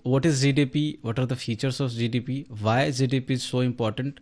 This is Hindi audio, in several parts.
what is GDP, what are the features of GDP, why GDP is so important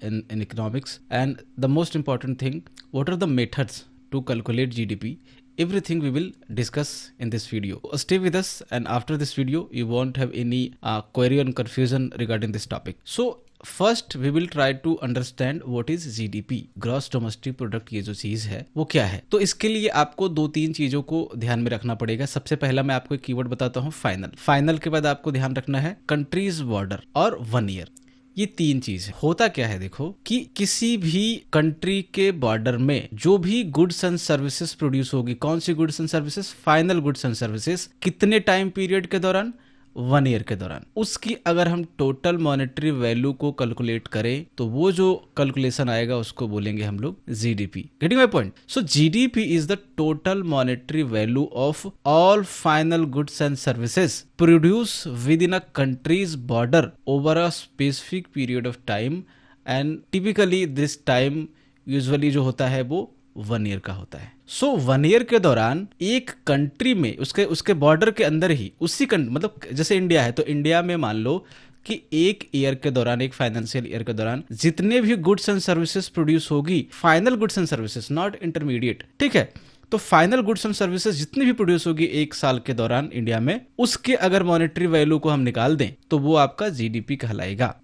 in economics, and the most important thing, what are the methods to calculate GDP. Everything we will discuss in this video. Stay with us, and after this video you won't have any query or confusion regarding this topic. So first we will try to understand what is GDP, gross domestic product. ये जो चीज है वो क्या है, तो इसके लिए आपको दो तीन चीजों को ध्यान में रखना पड़ेगा। सबसे पहला मैं आपको एक कीवर्ड बताता हूँ, फाइनल। फाइनल के बाद आपको ध्यान रखना है कंट्रीज बॉर्डर और 1 ईयर। ये तीन चीज है। होता क्या है देखो कि किसी भी कंट्री के बॉर्डर में जो भी गुड्स एंड सर्विसेज प्रोड्यूस होगी, कौन सी goods and services, final goods and services, कितने टाइम पीरियड के दौरान, 1 ईयर के दौरान, उसकी अगर हम टोटल मॉनेटरी वैल्यू को कैलकुलेट करें तो वो जो कैलकुलेशन आएगा उसको बोलेंगे हम लोग GDP. Getting my point? So GDP is the total monetary value of all final goods and services produce with in a countries border over a specific period of time, and typically this time usually जो होता है वो 1 ईयर का होता है। सो 1 ईयर के दौरान एक कंट्री में उसके बॉर्डर के अंदर ही उसी मतलब जैसे इंडिया है तो इंडिया में मान लो कि एक ईयर के दौरान, एक फाइनेंशियल ईयर के दौरान जितने भी गुड्स एंड सर्विसेज प्रोड्यूस होगी, final goods and services, not intermediate, ठीक है, तो फाइनल गुड्स एंड सर्विसेज जितनी भी प्रोड्यूस होगी एक साल के दौरान इंडिया में, उसके अगर मॉनेटरी वैल्यू को हम निकाल दें तो वो आपका जीडीपी कहलाएगा।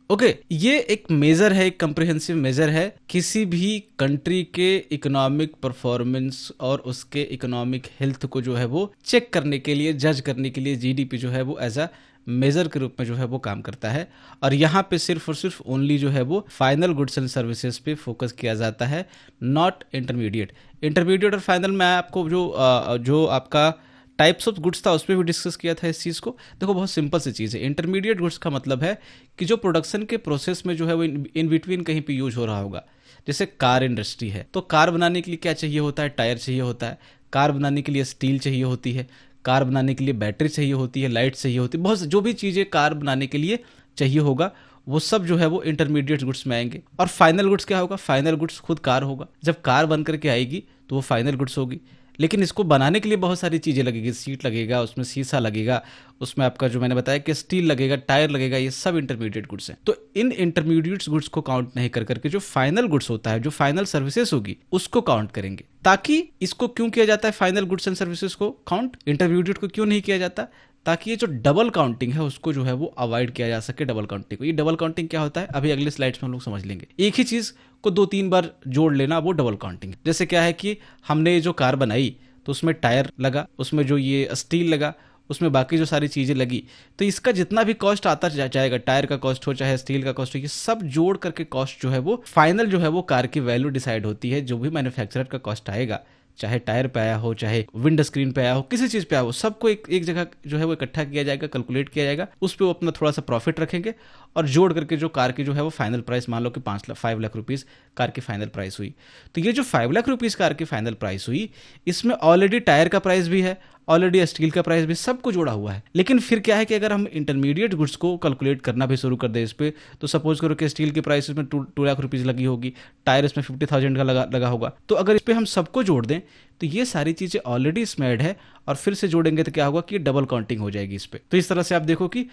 ओके, ये एक मेजर है, एक कंप्रिहेंसिव मेजर है किसी भी कंट्री के इकोनॉमिक परफॉर्मेंस और उसके इकोनॉमिक हेल्थ को जो है वो चेक करने के लिए, जज करने के लिए जीडीपी जो है वो एज अ मेजर के रूप में जो है वो काम करता है। और यहाँ पे सिर्फ और सिर्फ ओनली जो है वो फाइनल गुड्स एंड सर्विसेज पे फोकस किया जाता है, नॉट इंटरमीडिएट। इंटरमीडिएट और फाइनल मैं आपको जो आपका टाइप्स ऑफ गुड्स था उस पर भी डिस्कस किया था इस चीज़ को। देखो बहुत सिंपल सी चीज़ है। इंटरमीडिएट गुड्स का मतलब है कि जो प्रोडक्शन के प्रोसेस में जो है वो इन बिटवीन कहीं पे यूज हो रहा होगा। जैसे कार इंडस्ट्री है तो कार बनाने के लिए क्या चाहिए होता है, टायर चाहिए होता है। कार बनाने के लिए स्टील चाहिए होती है। कार बनाने के लिए बैटरी चाहिए होती है, लाइट चाहिए होती है, बहुत जो भी चीज़ें कार बनाने के लिए चाहिए होगा वो सब जो है वो इंटरमीडिएट गुड्स में आएंगे। और फाइनल गुड्स क्या होगा, फाइनल गुड्स खुद कार होगा। जब कार बन करके आएगी तो वो फाइनल गुड्स होगी, लेकिन इसको बनाने के लिए बहुत सारी चीज़ें लगेगी, सीट लगेगा, उसमें शीशा लगेगा, उसमें आपका जो मैंने बताया कि स्टील लगेगा, टायर लगेगा, ये सब इंटरमीडिएट गुड्स हैं। तो इन इंटरमीडिएट गुड्स को काउंट नहीं कर करके जो फाइनल गुड्स होता है, जो फाइनल सर्विसेज होगी, उसको काउंट करेंगे। ताकि इसको क्यों किया जाता है, फाइनल गुड्स एंड सर्विसेज को काउंट, इंटरमीडिएट को क्यों नहीं किया जाता, ताकि ये जो डबल काउंटिंग है उसको जो है वो अवॉइड किया जा सके। डबल काउंटिंग को, ये डबल काउंटिंग क्या होता है अभी अगले स्लाइड्स में हम लोग समझ लेंगे। एक ही चीज को 2-3 बार जोड़ लेना वो डबल काउंटिंग। जैसे क्या है कि हमने ये जो कार बनाई तो उसमें टायर लगा, उसमें जो ये स्टील लगा, उसमें बाकी जो सारी चीज़ें लगी, तो इसका जितना भी कॉस्ट आता जाएगा, टायर का कॉस्ट हो चाहे स्टील का कॉस्ट हो, ये सब जोड़ करके कॉस्ट जो है वो फाइनल जो है वो कार की वैल्यू डिसाइड होती है। जो भी मैन्युफैक्चरर का कॉस्ट आएगा, चाहे टायर पे आया हो, चाहे विंड स्क्रीन पे आया हो, किसी चीज़ पे आया हो, सबको एक जगह जो है वो इकट्ठा किया जाएगा, कैलकुलेट किया जाएगा, उस पर वो अपना थोड़ा सा प्रॉफिट रखेंगे और जोड़ करके जो कार की जो है वो फाइनल प्राइस, मान लो कि 5 लाख रुपीज़ कार की फाइनल प्राइस हुई, तो ये जो 5 लाख रुपीज़ कार की फाइनल प्राइस हुई, इसमें ऑलरेडी टायर का प्राइस भी है, ऑलरेडी स्टील का प्राइस भी, सबको जोड़ा हुआ है। लेकिन फिर क्या है कि अगर हम इंटरमीडिएट गुड्स को कैलकुलेट करना भी शुरू कर दें इस पर, तो सपोज करो कि स्टील की प्राइस इसमें 2 लाख रुपीज़ लगी होगी, टायर इसमें 50,000 का लगा होगा, तो अगर इस पर हम सबको जोड़ दें तो ये सारी चीज़ें ऑलरेडी इसमें ऐड है और फिर से जोड़ेंगे तो क्या होगा कि डबल काउंटिंग हो जाएगी इस पर। तो इस तरह से आप देखो कि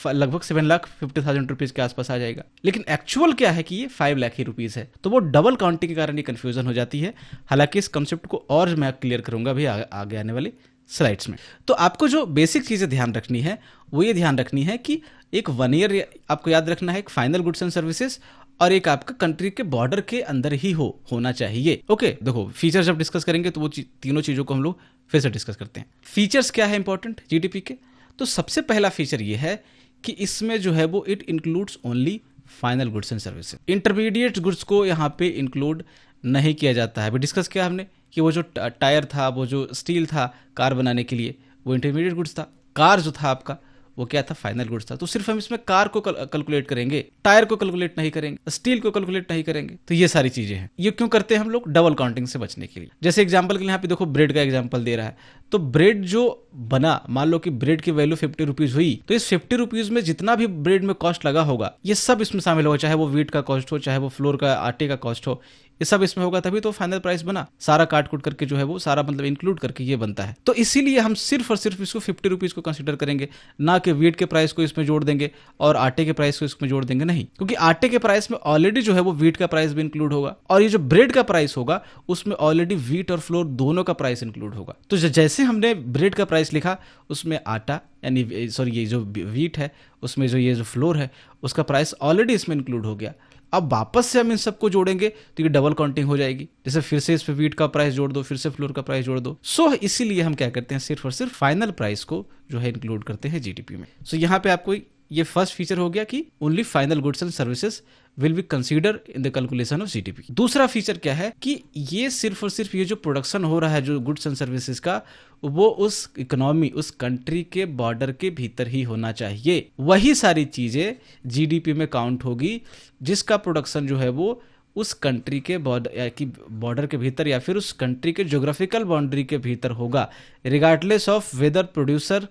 लगभग 7,50,000 रुपीज़ के आसपास आ जाएगा। लेकिन एक्चुअल क्या है कि ये 5 लाख ही रुपीज़ है, तो वो डबल काउंटिंग के कारण ये कन्फ्यूजन हो जाती है। हालांकि इस कंसेप्ट को और मैं क्लियर करूंगा अभी आगे आने वाली स्लाइड्स में। तो आपको जो बेसिक चीज़ें ध्यान रखनी है वो ये ध्यान रखनी है कि एक 1 ईयर आपको याद रखना है, एक फाइनल गुड्स एंड सर्विसेज, और एक आपका कंट्री के बॉर्डर के अंदर ही होना चाहिए। ओके, देखो फीचर जब डिस्कस करेंगे तो वो तीनों चीज़ों को हम लोग फिर से डिस्कस करते हैं। फीचर्स क्या है इंपॉर्टेंट जीडीपी के, तो सबसे पहला फीचर ये है कि इसमें जो है वो it includes only final goods and services. Intermediate goods को यहाँ पे इंक्लूड नहीं किया जाता है। अभी डिस्कस किया हमने कि वो जो टायर था, वो जो स्टील था कार बनाने के लिए, वो इंटरमीडिएट गुड्स था। कार जो था आपका वो क्या था, फाइनल गुड्स था। तो सिर्फ हम इसमें कार को कैलकुलेट करेंगे, टायर को कैलकुलेट नहीं करेंगे, स्टील को कैलकुलेट नहीं करेंगे। तो ये सारी चीजें हैं। ये क्यों करते हैं हम लोग, डबल काउंटिंग से बचने के लिए। जैसे एग्जांपल के लिए यहाँ पे देखो ब्रेड का एग्जांपल दे रहा है, तो ब्रेड जो बना, मान लो कि ब्रेड की वैल्यू 50 रुपीज हुई, तो इस 50 रुपीज में जितना भी ब्रेड में कॉस्ट लगा होगा ये सब इसमें शामिल होगा, चाहे वो व्हीट का कॉस्ट हो, चाहे वो फ्लोर का आटे का कॉस्ट हो, ये सब इसमें होगा, तभी तो फाइनल प्राइस बना। सारा काट कूट करके जो है वो सारा मतलब इंक्लूड करके ये बनता है। तो इसीलिए हम सिर्फ और सिर्फ इसको 50 रुपीज को कंसिडर करेंगे, ना कि व्हीट के प्राइस को इसमें जोड़ देंगे और आटे के प्राइस को इसमें जोड़ देंगे, नहीं, क्योंकि आटे के प्राइस में ऑलरेडी जो है वो व्हीट का प्राइस भी इंक्लूड होगा, और ये जो ब्रेड का प्राइस होगा उसमें ऑलरेडी व्हीट और फ्लोर दोनों का प्राइस इंक्लूड होगा। तो जैसे हमने ब्रेड का प्राइस लिखा उसमें आटा यानी सॉरी ये जो व्हीट है उसमें जो ये जो फ्लोर है उसका प्राइस ऑलरेडी इसमें इंक्लूड हो गया। अब वापस से हम इन सबको जोड़ेंगे तो ये डबल काउंटिंग हो जाएगी, जैसे फिर से इस पे व्हीट का प्राइस जोड़ दो, फिर से फ्लोर का प्राइस जोड़ दो। सो इसीलिए हम क्या करते हैं, सिर्फ और सिर्फ फाइनल प्राइस को जो है इंक्लूड करते हैं जीडीपी में। सो यहाँ पे आपको ये फर्स्ट फीचर हो गया कि only final goods and services will be consider in the calculation of GDP. दूसरा फीचर क्या है कि ये सिर्फ और सिर्फ ये जो प्रोडक्शन हो रहा है जो गुड्स एंड सर्विसेज का, वो उस इकोनॉमी, उस कंट्री के बॉर्डर के भीतर ही होना चाहिए। वही सारी चीजें जीडीपी में काउंट होगी जिसका प्रोडक्शन जो है वो उस कंट्री के बॉर्डर के भीतर या फिर उस कंट्री के ज्योग्राफिकल बाउंड्री के भीतर होगा, regardless of whether producer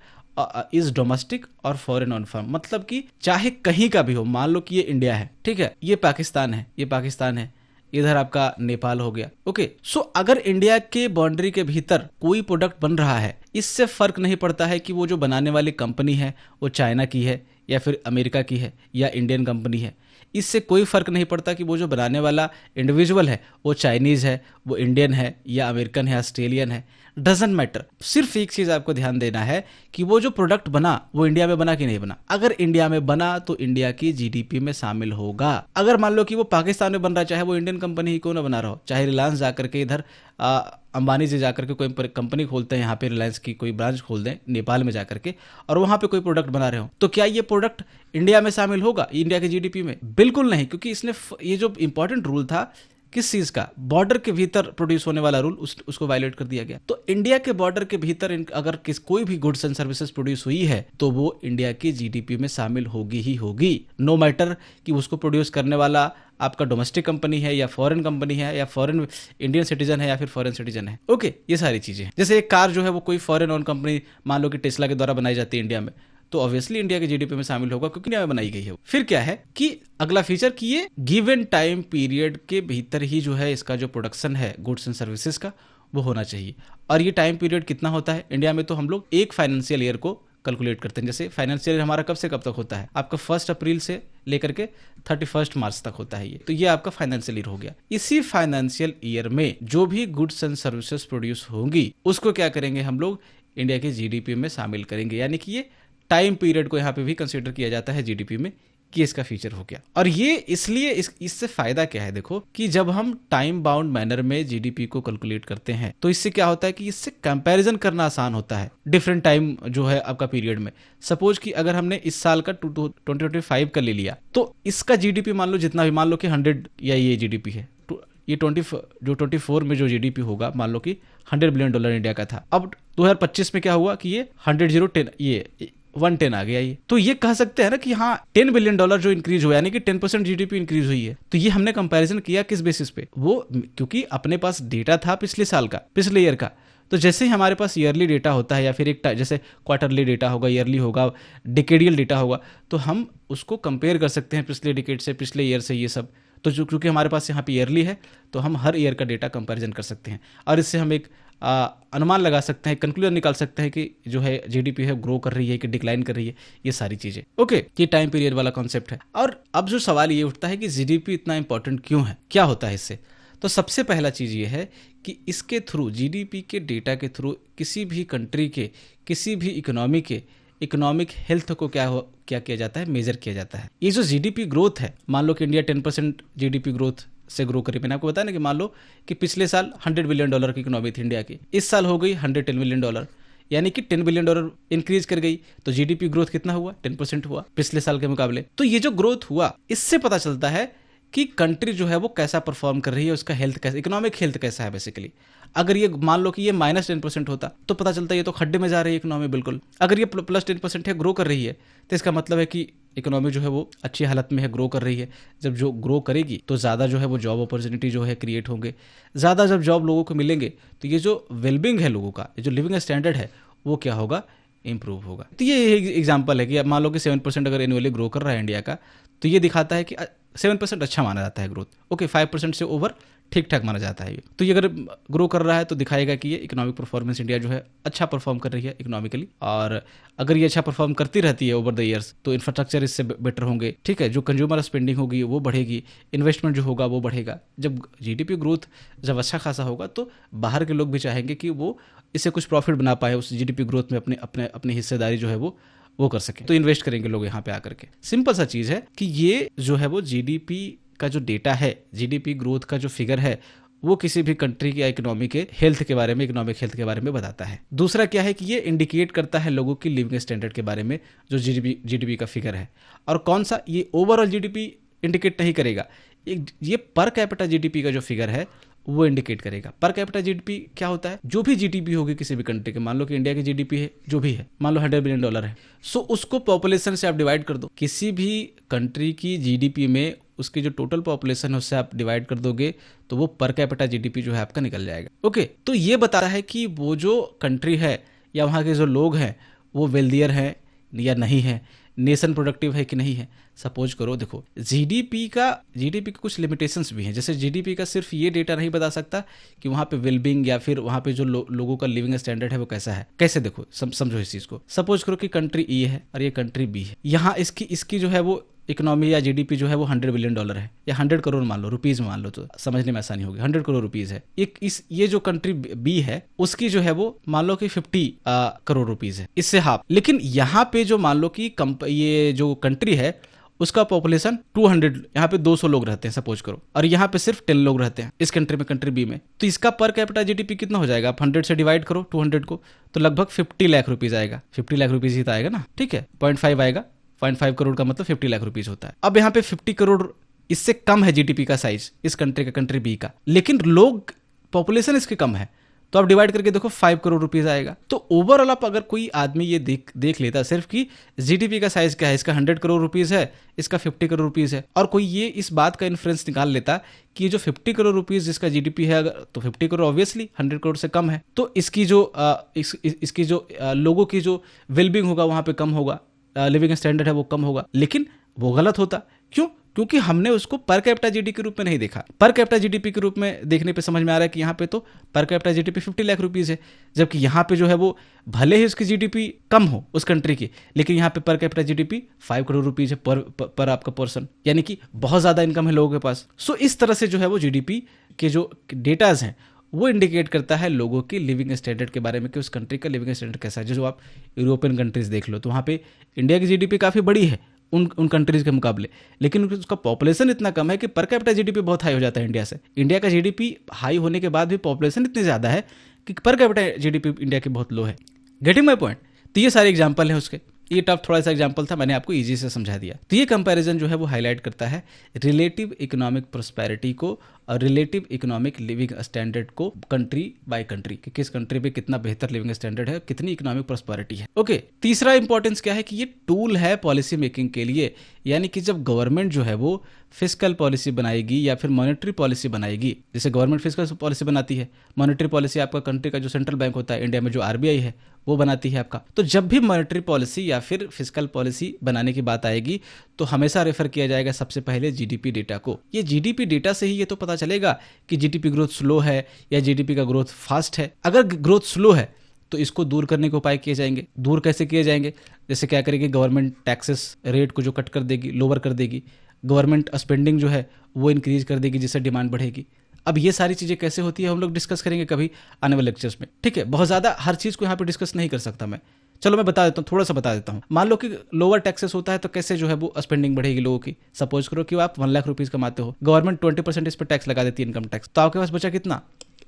is domestic और फॉरेन ऑन फार्म। मतलब कि चाहे कहीं का भी हो, मान लो कि ये इंडिया है, ठीक है, ये पाकिस्तान है, ये पाकिस्तान है, इधर आपका नेपाल हो गया, ओके। सो अगर इंडिया के बाउंड्री के भीतर कोई प्रोडक्ट बन रहा है, इससे फर्क नहीं पड़ता है कि वो जो बनाने वाली कंपनी है वो चाइना की है या फिर अमेरिका की है या इंडियन कंपनी है, इससे कोई फर्क नहीं पड़ता कि वो जो बनाने वाला इंडिविजुअल है वो चाइनीज है, वो इंडियन है या अमेरिकन है, ऑस्ट्रेलियन है, डजेंट मैटर। सिर्फ एक चीज आपको ध्यान देना है कि वो जो प्रोडक्ट बना वो इंडिया में बना कि नहीं बना। अगर इंडिया में बना तो इंडिया की जीडीपी में शामिल होगा। अगर मान लो कि वो पाकिस्तान में बन रहा है, चाहे वो इंडियन कंपनी ही क्यों ना बना रहा हो, चाहे रिलायंस जाकर के इधर अंबानी जी जाकर के कोई कंपनी खोलते हैं, यहाँ पे रिलायंस की कोई ब्रांच खोल दें नेपाल में जाकर के, और वहां पे कोई प्रोडक्ट बना रहे हो, तो क्या ये प्रोडक्ट इंडिया में शामिल होगा इंडिया के जीडीपी में? बिल्कुल नहीं, क्योंकि इसने ये जो इंपॉर्टेंट रूल था किस चीज का, बॉर्डर के भीतर प्रोड्यूस होने वाला रूल, उसको वायलेट कर दिया गया। तो इंडिया के बॉर्डर के भीतर अगर कोई भी गुड्स एंड सर्विसेज प्रोड्यूस हुई है तो वो इंडिया की जीडीपी में शामिल होगी ही होगी, नो मैटर कि उसको प्रोड्यूस करने वाला आपका डोमेस्टिक कंपनी है या फॉरेन कंपनी है या फॉरेन इंडियन सिटीजन है या फिर फॉरेन सिटीजन है, ओके। ये सारी चीजें, जैसे एक कार जो है वो कोई फॉरेन ओन कंपनी मान लो कि टेस्ला के द्वारा बनाई जाती है इंडिया में, तो ऑब्वियसली इंडिया के जीडीपी में शामिल होगा क्योंकि इंडिया में बनाई गई है। फिर क्या है कि अगला फीचर कि ये गिवन टाइम पीरियड के भीतर ही जो है इसका जो प्रोडक्शन है गुड्स एंड सर्विसेज का वो होना चाहिए। और ये टाइम पीरियड कितना होता है इंडिया में, तो हम लोग एक फाइनेंशियल ईयर को कैलकुलेट करते हैं। जैसे फाइनेंशियल ईयर हमारा कब से कब तक होता है, आपका 1 अप्रैल से लेकर के 31 मार्च तक होता है ये, तो ये आपका फाइनेंशियल ईयर हो गया। इसी फाइनेंशियल ईयर में जो भी गुड्स एंड सर्विसेज प्रोड्यूस होंगी उसको क्या करेंगे हम लोग इंडिया के जीडीपी में शामिल करेंगे, यानी कि ये टाइम पीरियड को यहाँ पे भी कंसीडर किया जाता है जीडीपी में कि इसका फीचर हो गया। और ये इसलिए इससे फायदा क्या है, देखो कि जब हम टाइम बाउंड मैनर में जीडीपी को कैलकुलेट करते हैं तो इससे क्या होता है कि इससे कंपैरिजन करना आसान होता है डिफरेंट टाइम जो है आपका पीरियड में। सपोज कि अगर हमने इस साल का 2025 का ले लिया तो इसका जीडीपी मान लो जितना भी, मान लो कि 100 या ये जीडीपी है, ये 24 में जो जीडीपी होगा मान लो कि $100 बिलियन इंडिया का था। अब 2025 में क्या हुआ कि ये 110 आ गया ये, तो ये कह सकते हैं ना कि हाँ $10 बिलियन जो इंक्रीज हुआ, यानी कि 10% जीडीपी इंक्रीज हुई है। तो ये हमने कंपैरिजन किया किस बेसिस पे, वो क्योंकि अपने पास डेटा था पिछले साल का, पिछले ईयर का। तो जैसे ही हमारे पास ईयरली डेटा होता है या फिर एक जैसे क्वार्टरली डेटा होगा, ईयरली होगा, डिकेडियल डेटा होगा, तो हम उसको कंपेयर कर सकते हैं पिछले डिकेड से, पिछले ईयर से, ये सब। तो क्योंकि हमारे पास यहाँ पे ईयरली है तो हम हर ईयर का डेटा कंपैरिजन कर सकते हैं और इससे हम एक अनुमान लगा सकते हैं, कंक्लूजन निकाल सकते हैं कि जो है जीडीपी है ग्रो कर रही है कि डिक्लाइन कर रही है, ये सारी चीजें, ओके। ये टाइम पीरियड वाला कॉन्सेप्ट है। और अब जो सवाल ये उठता है कि जीडीपी इतना इंपॉर्टेंट क्यों है, क्या होता है इससे, तो सबसे पहला चीज ये है कि इसके थ्रू, जीडीपी के डेटा के थ्रू किसी भी कंट्री के, किसी भी इकोनॉमी के इकोनॉमिक हेल्थ को क्या किया जाता है, मेजर किया जाता है। ये जो जीडीपी ग्रोथ है, मान लो कि इंडिया 10% जीडीपी ग्रोथ से ग्रो करी, मैंने आपको बताया ना कि मान लो कि पिछले साल $100 बिलियन की इकोनॉमी थी इंडिया की, इस साल हो गई $110 बिलियन, यानी कि $10 बिलियन इंक्रीज कर गई, तो जीडीपी ग्रोथ कितना हुआ, 10% हुआ पिछले साल के मुकाबले। तो ये जो ग्रोथ हुआ इससे पता चलता है कि कंट्री जो है वो कैसा परफॉर्म कर रही है, उसका हेल्थ कैसा, इकोनॉमिक हेल्थ कैसा है बेसिकली। अगर ये मान लो कि ये -10% होता तो पता चलता है ये तो खड्डे में जा रही है इकोनॉमी बिल्कुल। अगर ये +10% है, ग्रो कर रही है, तो इसका मतलब है कि इकोनॉमी जो है वो अच्छी हालत में है, ग्रो कर रही है। जब जो ग्रो करेगी तो ज़्यादा जो है वो जॉब अपॉर्चुनिटी जो है क्रिएट होंगे। ज़्यादा जब जॉब लोगों को मिलेंगे तो ये जो वेलबिंग है लोगों का, ये जो लिविंग स्टैंडर्ड है वो क्या होगा, इंप्रूव होगा। तो ये एग्जांपल है कि अब मान लो कि 7% अगर एनुअली ग्रो कर रहा है इंडिया का, तो ये दिखाता है कि 7% अच्छा माना जाता है ग्रोथ। ओके, 5% से ओवर ठीक ठाक माना जाता है ये। तो ये अगर ग्रो कर रहा है तो दिखाएगा कि ये इकोनॉमिक परफॉर्मेंस इंडिया जो है अच्छा परफॉर्म कर रही है इकोनॉमिकली। और अगर ये अच्छा परफॉर्म करती रहती है ओवर द ईयर्स तो इंफ्रास्ट्रक्चर इससे बेटर होंगे, ठीक है। जो कंज्यूमर स्पेंडिंग होगी वो बढ़ेगी, इन्वेस्टमेंट जो होगा वो बढ़ेगा। जब जीडीपी ग्रोथ जब अच्छा खासा होगा तो बाहर के लोग भी चाहेंगे कि वो इससे कुछ प्रॉफिट बना पाए, उस जीडीपी ग्रोथ में अपने अपने अपनी हिस्सेदारी जो है वो कर सके, तो इन्वेस्ट करेंगे लोग यहाँ पे आकर के। सिंपल सा चीज है कि ये जो है वो जीडीपी का जो डेटा है, जीडीपी ग्रोथ का जो फिगर है, वो किसी भी कंट्री की इकोनॉमी के हेल्थ के बारे में, इकोनॉमिक हेल्थ के बारे में बताता है। दूसरा क्या है कि ये इंडिकेट करता है लोगों की लिविंग स्टैंडर्ड के बारे में, जो जीडीपी का फिगर है। और कौन सा, ये ओवरऑल जीडीपी इंडिकेट नहीं करेगा, ये पर कैपिटा जीडीपी का जो फिगर है वो इंडिकेट करेगा। पर कैपिटा जीडीपी क्या होता है, जो भी जीडीपी होगी किसी भी कंट्री के, मान लो कि इंडिया की जीडीपी है जो भी है, मान लो $100 बिलियन है, सो उसको पॉपुलेशन से आप डिवाइड कर दो। किसी भी कंट्री की जीडीपी में उसकी जो टोटल पॉपुलेशन है उससे आप डिवाइड कर दोगे तो वो पर कैपिटा जीडीपी जो है आपका निकल जाएगा। ओके, तो ये बताता है कि वो जो कंट्री है या वहाँ के जो लोग हैं वो वेल्दियर है या नहीं है, नेशन प्रोडक्टिव है कि नहीं है। सपोज करो, देखो जीडीपी की कुछ लिमिटेशंस भी हैं। जैसे जीडीपी का सिर्फ ये डेटा नहीं बता सकता कि वहाँ पे वेलबींग या फिर वहाँ पे जो लोगों का लिविंग स्टैंडर्ड है वो कैसा है। कैसे, देखो समझो इस चीज को। सपोज करो कि कंट्री ए है और ये कंट्री बी है। यहाँ इसकी जो है वो इकोनॉमी या जीडीपी जो है वो $100 बिलियन है, या 100 करोड़ मान लो, रुपीज में मान लो तो समझने में आसानी होगी। 100 करोड़ रुपीज है। ये जो कंट्री बी है उसकी जो है वो मान लो कि 50 करोड़ रुपीज है, इससे हाफ। लेकिन यहाँ पे जो मान लो कि ये जो कंट्री है उसका पॉपुलेशन 200, यहाँ पे 200 लोग रहते हैं सपोज करो, और यहाँ पे सिर्फ 10 लोग रहते हैं इस कंट्री में, कंट्री बी में। तो इसका पर कैपिटा जीडीपी कितना हो जाएगा, आप 100 से डिवाइड करो 200 को, तो लगभग 50 लाख रुपीज आएगा। 50 लाख रुपीज ही तो आएगा ना, ठीक है। 0.5 आएगा, 0.5 करोड़ का मतलब 50 लाख रुपीज होता है। अब यहाँ पे 50 करोड़ इससे कम है जीडीपी का साइज इस कंट्री का, कंट्री बी का, लेकिन लोग पॉपुलेशन इसके कम है, तो आप डिवाइड करके देखो 5 करोड़ रुपीज आएगा। तो ओवरऑल आप अगर कोई आदमी ये देख लेता सिर्फ कि जीडीपी का साइज क्या है, इसका 100 करोड़ रुपीज है, इसका 50 करोड़ रुपीज है, और कोई ये इस बात का इन्फ्रेंस निकाल लेता कि ये जो 50 करोड़ रुपीज जिसका जीडीपी है, अगर तो 50 करोड़ ऑब्वियसली 100 करोड़ से कम है, तो इसकी जो लोगों की जो वेलबींग होगा वहां पे कम होगा, लिविंग स्टैंडर्ड है वो कम होगा। लेकिन वो गलत होता, क्यों? क्योंकि हमने उसको पर कैपिटा जीडीपी के रूप में नहीं देखा। पर कैपिटा जीडीपी के रूप में देखने पे समझ में आ रहा है कि यहाँ पे तो per capita GDP 50 lakh rupees है, जबकि यहाँ पे जो है वो भले ही उसकी जीडीपी कम हो उस कंट्री की, लेकिन यहाँ पे per capita GDP 5 crore rupees है पर आपका पर्सन, यानी कि बहुत ज्यादा इनकम है लोगों के पास। सो इस तरह से जो है वो जीडीपी के जो डेटाज हैं वो इंडिकेट करता है लोगों की लिविंग स्टैंडर्ड के बारे में कि उस कंट्री का लिविंग स्टैंडर्ड कैसा है। जो आप यूरोपियन कंट्रीज देख लो तो वहाँ पे इंडिया की जीडीपी काफ़ी बड़ी है उन कंट्रीज के मुकाबले, लेकिन उसका पॉपुलेशन इतना कम है कि पर कैपिटा जीडीपी बहुत हाई हो जाता है इंडिया से। इंडिया का जीडीपी हाई होने के बाद भी पॉपुलेशन इतनी ज़्यादा है कि पर कैपिटा जीडीपी इंडिया की बहुत लो है। Getting my point? तो ये सारे एग्जाम्पल है उसके। ये टफ थोड़ा सा एग्जांपल था, मैंने आपको इजी से समझा दिया। तो ये कंपैरिजन जो है वो हाईलाइट करता है रिलेटिव इकोनॉमिक प्रोस्पेरिटी को और रिलेटिव इकोनॉमिक लिविंग स्टैंडर्ड को कंट्री बाय कंट्री, कि किस कंट्री पे कितना बेहतर लिविंग स्टैंडर्ड है, कितनी इकोनॉमिक प्रोस्पेरिटी है। ओके, तीसरा इंपॉर्टेंस क्या है कि ये टूल है पॉलिसी मेकिंग के लिए, यानी कि जब गवर्नमेंट जो है वो फिस्कल पॉलिसी बनाएगी या फिर मॉनेटरी पॉलिसी बनाएगी, जैसे गवर्नमेंट फिस्कल पॉलिसी बनाती है, मॉनेटरी पॉलिसी आपका कंट्री का जो सेंट्रल बैंक होता है इंडिया में, जो आरबीआई है, वो बनाती है आपका। तो जब भी मॉनेटरी पॉलिसी या फिर फिस्कल पॉलिसी बनाने की बात आएगी तो हमेशा रेफर किया जाएगा सबसे पहले जीडीपी डेटा को। ये जीडीपी डेटा से ही ये तो पता चलेगा कि जीडीपी ग्रोथ स्लो है या जीडीपी का ग्रोथ फास्ट है। अगर ग्रोथ स्लो है तो इसको दूर करने के उपाय किए जाएंगे। दूर कैसे किए जाएंगे? जैसे क्या करेगी गवर्नमेंट, टैक्सेस रेट को जो कट कर देगी, लोअर कर देगी, गवर्नमेंट स्पेंडिंग जो है वो इंक्रीज कर देगी जिससे डिमांड बढ़ेगी। अब ये सारी चीजें कैसे होती है हम लोग डिस्कस करेंगे कभी आने वाले लेक्चर्स में, ठीक है। बहुत ज्यादा हर चीज को यहाँ पे डिस्कस नहीं कर सकता मैं, चलो मैं बता देता हूँ, थोड़ा सा बता देता हूँ। मान लो कि लोअर टैक्सेस होता है तो कैसे जो है वो स्पेंडिंग बढ़ेगी लोगों की। सपोज करो कि आप 1 लाख रुपीज कमाते हो, गवर्नमेंट 20% इस पर टैक्स लगा देती है, इनकम टैक्स, तो आपके पास बचा कितना?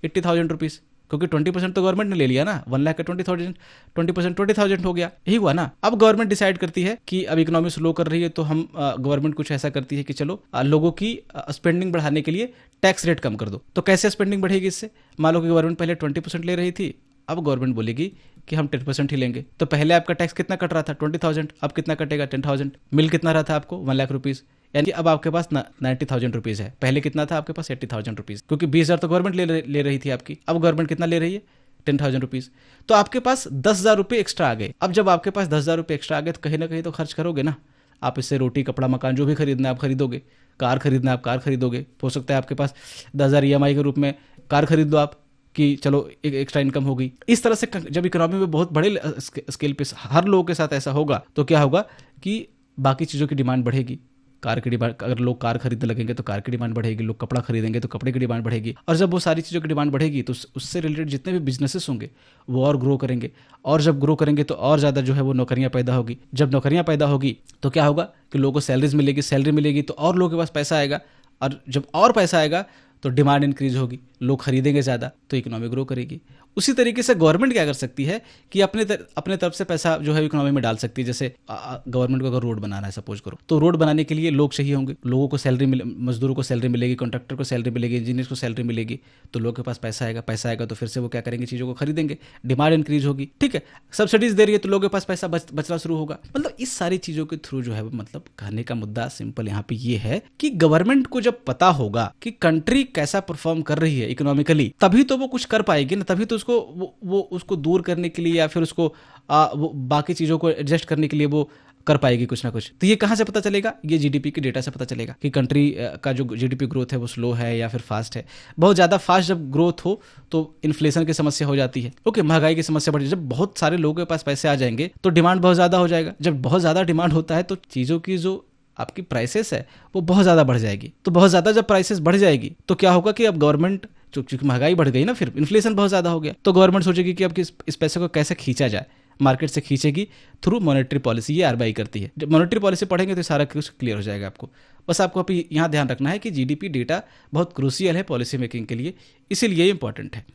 80,000 रुपीज, क्योंकि 20% तो गवर्नमेंट ने ले लिया ना। 1 लाख का 20,000, 20% 20,000 हो गया, यही हुआ ना। अब गवर्नमेंट डिसाइड करती है कि अब इकोनॉमी स्लो कर रही है तो हम गवर्नमेंट कुछ ऐसा करती है कि चलो लोगों की स्पेंडिंग बढ़ाने के लिए टैक्स रेट कम कर दो। तो कैसे स्पेंडिंग बढ़ेगी इससे? मान लो कि गवर्नमेंट पहले 20% ले रही थी अब गवर्नमेंट बोलेगी कि हम 10% ही लेंगे। तो पहले आपका टैक्स कितना कट रहा था 20,000, अब कितना कटेगा 10,000। मिल कितना रहा था आपको 1 लाख रुपीज, यानी अब आपके पास 90,000 रुपीज है। पहले कितना था आपके पास 80,000 रुपीज, क्योंकि 20,000 तो गवर्नमेंट ले रही थी आपकी। अब गवर्नमेंट कितना ले रही है 10,000 रुपीज। तो आपके पास 10,000 रुपये एक्स्ट्रा आ गए। अब जब आपके पास 10,000 रुपये एक्स्ट्रा आ गए तो कहीं ना कहीं तो खर्च करोगे ना। आप इससे रोटी कपड़ा मकान जो भी खरीदना है आप खरीदोगे, कार खरीदना है आप कार खरीदोगे। हो सकता है आपके पास 10,000 EMI के रूप में कार खरीद लो आप, कि चलो एक एक्स्ट्रा इनकम होगी। इस तरह से जब इकोनॉमी में बहुत बड़े स्केल पे हर लोगों के साथ ऐसा होगा तो क्या होगा कि बाकी चीज़ों की डिमांड बढ़ेगी। कार की डिमांड, अगर लोग कार खरीदने लगेंगे तो कार की डिमांड बढ़ेगी, लोग कपड़ा खरीदेंगे तो कपड़े की डिमांड बढ़ेगी। और जब वो सारी चीज़ों की डिमांड बढ़ेगी तो उससे रिलेटेड जितने भी बिजनेसेस होंगे वो और ग्रो करेंगे, और जब ग्रो करेंगे तो और ज़्यादा जो है वो नौकरियां पैदा होगी। जब नौकरियां पैदा होगी तो क्या होगा कि लोगों को सैलरीज मिलेगी, सैलरी मिलेगी तो और लोगों के पास पैसा आएगा, और जब और पैसा आएगा तो डिमांड इंक्रीज होगी, लोग खरीदेंगे ज़्यादा, तो इकोनॉमी ग्रो करेगी। उसी तरीके से गवर्नमेंट क्या कर सकती है कि अपने तरफ से पैसा जो है इकोनॉमी में डाल सकती है। जैसे गवर्नमेंट को अगर रोड बनाना है सपोज करो, तो रोड बनाने के लिए लोग चाहिए होंगे, लोगों को सैलरी मजदूरों को सैलरी मिलेगी, कॉन्ट्रैक्टर को सैलरी मिलेगी, इंजीनियर को सैलरी मिलेगी, तो लोगों के पास पैसा आएगा। पैसा आएगा तो फिर से वो क्या करेंगे, चीज़ों को खरीदेंगे, डिमांड इंक्रीज होगी। ठीक है, सब्सिडीज दे रही है तो लोगों के पास पैसा बचना शुरू होगा। मतलब इस सारी चीज़ों के थ्रू जो है मतलब कहने का मुद्दा सिंपल यहाँ पे ये है कि गवर्नमेंट को जब पता होगा कि कंट्री कैसा परफॉर्म कर रही है इकोनॉमिकली, तभी तो वो कुछ कर पाएगी ना, तभी तो वो उसको दूर करने के लिए या फिर उसको वो बाकी चीज़ों को एडजस्ट करने के लिए वो कर पाएगी कुछ ना कुछ। तो ये कहाँ से पता चलेगा, ये जीडीपी के डेटा से पता चलेगा कि कंट्री का जो जीडीपी ग्रोथ है वो स्लो है या फिर फास्ट है। बहुत ज़्यादा फास्ट जब ग्रोथ हो तो इन्फ्लेशन की समस्या हो जाती है, ओके, महंगाई की समस्या बढ़ी। जब बहुत सारे लोगों के पास पैसे आ जाएंगे तो डिमांड बहुत ज़्यादा हो जाएगा। जब बहुत ज़्यादा डिमांड होता है तो चीज़ों की जो आपकी प्राइसेस है वो बहुत ज़्यादा बढ़ जाएगी। तो बहुत ज़्यादा जब प्राइसेस बढ़ जाएगी तो क्या होगा कि अब गवर्नमेंट, चूंकि महंगाई बढ़ गई ना, फिर इन्फ्लेशन बहुत ज़्यादा हो गया, तो गवर्नमेंट सोचेगी कि अब इस पैसे को कैसे खींचा जाए, मार्केट से खींचेगी थ्रू मॉनेटरी पॉलिसी। ये आरबीआई करती है। जब मॉनेटरी पॉलिसी पढ़ेंगे तो सारा कुछ क्लियर हो जाएगा आपको। बस आपको अभी यहाँ ध्यान रखना है कि जीडीपी डेटा बहुत क्रूशियल है पॉलिसी मेकिंग के लिए, इसीलिए इंपॉर्टेंट है।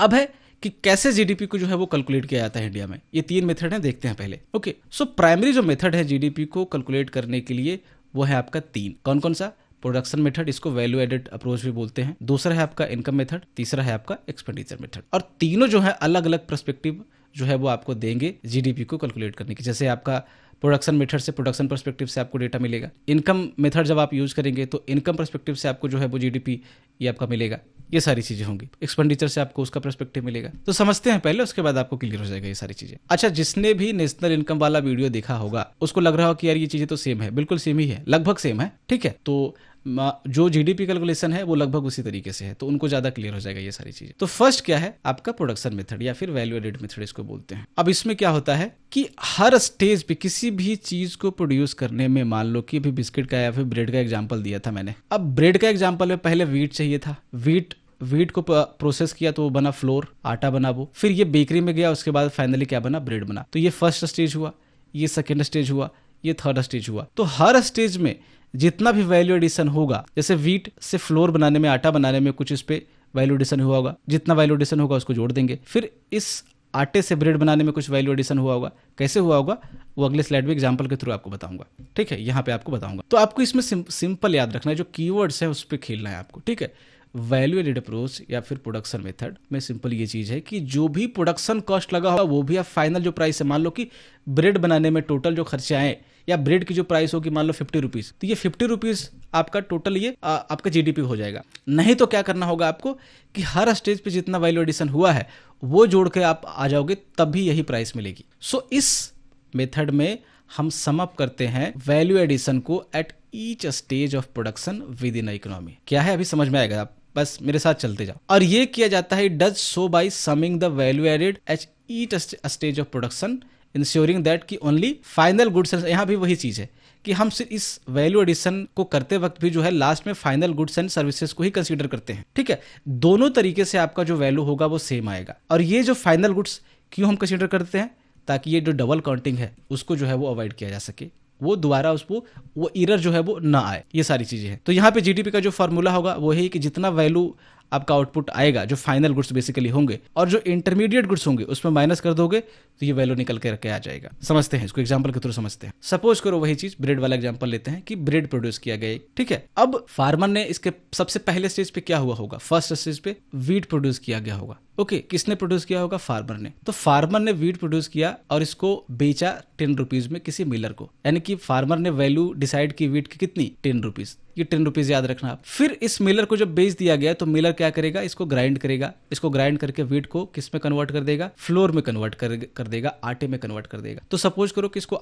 अब है कि कैसे जीडीपी को जो है वो कैलकुलेट किया जाता है इंडिया में। ये 3 मेथड हैं, देखते हैं पहले। ओके, सो प्राइमरी जो मेथड है जीडीपी को कैलकुलेट करने के लिए वो है आपका 3। कौन कौन सा? प्रोडक्शन मेथड, इसको वैल्यू एडेड अप्रोच भी बोलते हैं। दूसरा है आपका इनकम मेथड, तीसरा है आपका एक्सपेंडिचर मेथड। और तीनों जो है अलग अलग पर्सपेक्टिव जो है वो आपको देंगे जीडीपी को कैलकुलेट करने की। जैसे आपका प्रोडक्शन मेथड से, प्रोडक्शन पर्सपेक्टिव से आपको डेटा मिलेगा। इनकम मेथड जब आप यूज करेंगे तो इनकम पर्सपेक्टिव से आपको जो है वो जीडीपी ये आपका मिलेगा। ये सारी चीजें होंगी। एक्सपेंडिचर से आपको उसका पर्सपेक्टिव मिलेगा। तो समझते हैं पहले, उसके बाद आपको क्लियर हो जाएगा ये सारी चीजें। अच्छा, जिसने भी नेशनल इनकम वाला वीडियो देखा होगा उसको लग रहा हो कि यार ये चीजें तो सेम है। बिल्कुल सेम ही है, लगभग सेम है। ठीक है, तो जो जीडीपी कैलकुलेशन है वो लगभग उसी तरीके से है, तो उनको ज्यादा क्लियर हो जाएगा ये सारी चीजें। तो फर्स्ट क्या है आपका प्रोडक्शन मेथड या फिर वैल्यू एडेड मेथड इसको बोलते हैं। अब इसमें क्या होता है कि हर स्टेज पे किसी भी चीज को प्रोड्यूस करने में, मान लो कि अभी बिस्किट का या फिर ब्रेड का एग्जाम्पल दिया था मैंने। अब ब्रेड का एग्जाम्पल में पहले व्हीट चाहिए था, व्हीट को प्रोसेस किया तो वो बना फ्लोर, आटा बना वो, फिर ये बेकरी में गया, उसके बाद फाइनली क्या बना, ब्रेड बना। तो ये फर्स्ट स्टेज हुआ, ये सेकेंड स्टेज हुआ, ये थर्ड स्टेज हुआ। तो हर स्टेज में जितना भी वैल्यू एडिशन होगा, जैसे व्हीट से फ्लोर बनाने में, आटा बनाने में कुछ इस पे वैल्यू एडिशन हुआ होगा, जितना वैल्यू एडिशन होगा उसको जोड़ देंगे। फिर इस आटे से ब्रेड बनाने में कुछ वैल्यू एडिशन हुआ होगा, कैसे हुआ होगा वो अगले स्लाइड में एग्जांपल के थ्रू आपको बताऊंगा। ठीक है, यहाँ पे आपको बताऊंगा। तो आपको इसमें सिंपल याद रखना है, जो कीवर्ड्स है उस पर खेलना है आपको। ठीक है, वैल्यू एडेड अप्रोच या फिर प्रोडक्शन मेथड में सिंपल ये चीज है कि जो भी प्रोडक्शन कॉस्ट लगा होगा वो भी आप फाइनल जो प्राइस है, मान लो कि ब्रेड बनाने में टोटल जो खर्चे आए या ब्रेड की जो प्राइस होगी मान लो 50 रुपीज, तो ये 50 रुपीज आपका टोटल ये आपका जीडीपी हो जाएगा। नहीं तो क्या करना होगा आपको कि हर स्टेज पे जितना वैल्यू एडिशन हुआ है वो जोड़ के आप आ जाओगे, तब भी यही प्राइस मिलेगी। सो इस मेथड में हम सम अप करते हैं वैल्यू एडिशन को eight each stage of production with in economy. क्या है अभी समझ में आएगा, आप बस मेरे साथ चलते जाओ। और ये किया जाता है does so by summing the value added at each stage of production ensuring that कि ओनली फाइनल गुड्स। यहाँ भी वही चीज है कि हम सिर्फ इस वैल्यू एडिशन को करते वक्त भी जो है लास्ट में फाइनल गुड्स एंड सर्विसेज को ही कंसीडर करते हैं। ठीक है, दोनों तरीके से आपका जो वैल्यू होगा वो सेम आएगा। और ये जो फाइनल गुड्स क्यों हम कंसीडर करते हैं, ताकि ये जो डबल काउंटिंग है उसको जो है वो अवॉइड किया जा सके, वो दोबारा उसको वो एरर जो है वो ना आए, ये सारी चीजें हैं। तो यहाँ पे जीडीपी का जो फॉर्मूला होगा वो है कि जितना वैल्यू आपका आउटपुट आएगा, जो फाइनल गुड्स बेसिकली होंगे और जो इंटरमीडिएट गुड्स होंगे उसमें माइनस कर दोगे तो ये वैल्यू निकल के रखे आ जाएगा। समझते हैं इसको, एग्जांपल के थ्रू समझते हैं। सपोज करो वही चीज, ब्रेड वाला एग्जांपल लेते हैं कि ब्रेड प्रोड्यूस किया गया। ठीक है, अब फार्मर ने इसके सबसे पहले स्टेज पे क्या हुआ होगा, फर्स्ट स्टेज पे व्हीट प्रोड्यूस किया गया होगा। ओके, किसने प्रोड्यूस किया होगा? फार्मर ने। तो फार्मर ने वीट प्रोड्यूस किया और इसको बेचा 10 रुपीज में किसी मिलर को, यानी कि फार्मर ने वैल्यू डिसाइड की वीट की कितनी? 10 रुपीज। ये 10 रुपीज याद रखना आप। फिर इस मिलर को जब बेच दिया गया तो मिलर क्या करेगा? इसको ग्राइंड करेगा, इसको ग्राइंड करके वीट को किस में कन्वर्ट कर देगा? फ्लोर में कन्वर्ट कर देगा, आटे में कन्वर्ट कर देगा। तो सपोज करो कि इसको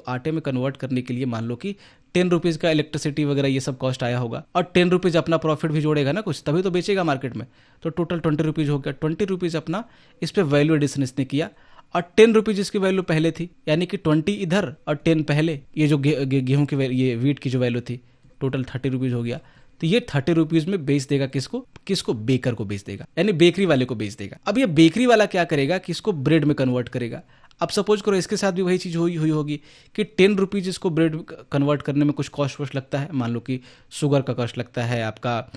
आटे में कन्वर्ट करने के लिए मान लो कि 10 रुपीज का इलेक्ट्रिसिटी वगैरह ये सब कॉस्ट आया होगा, और 10 रुपीज अपना प्रॉफिट भी जोड़ेगा ना कुछ, तभी तो बेचेगा मार्केट में। तो टोटल 20 रुपीज हो गया। 20 रुपीज अपना इस पे वैल्यू एडिशन इसने किया, और 10 रुपीज इसकी वैल्यू पहले थी, यानी कि 20 इधर और 10 पहले। ये जो गेहूं की ये वीट की जो वैल्यू थी टोटल 30 रुपीज हो गया। तो ये 30 रुपीज में बेच देगा किसको? बेकर को बेच देगा, यानी बेकरी वाले को बेच देगा। अब ये बेकरी वाला क्या करेगा कि इसको ब्रेड में कन्वर्ट करेगा। अब सपोज करो इसके साथ भी वही चीज हुई होगी कि 10 रुपीज इसको ब्रेड कन्वर्ट करने में कुछ कॉस्ट लगता है, मान लो कि शुगर का कॉस्ट लगता है, आपका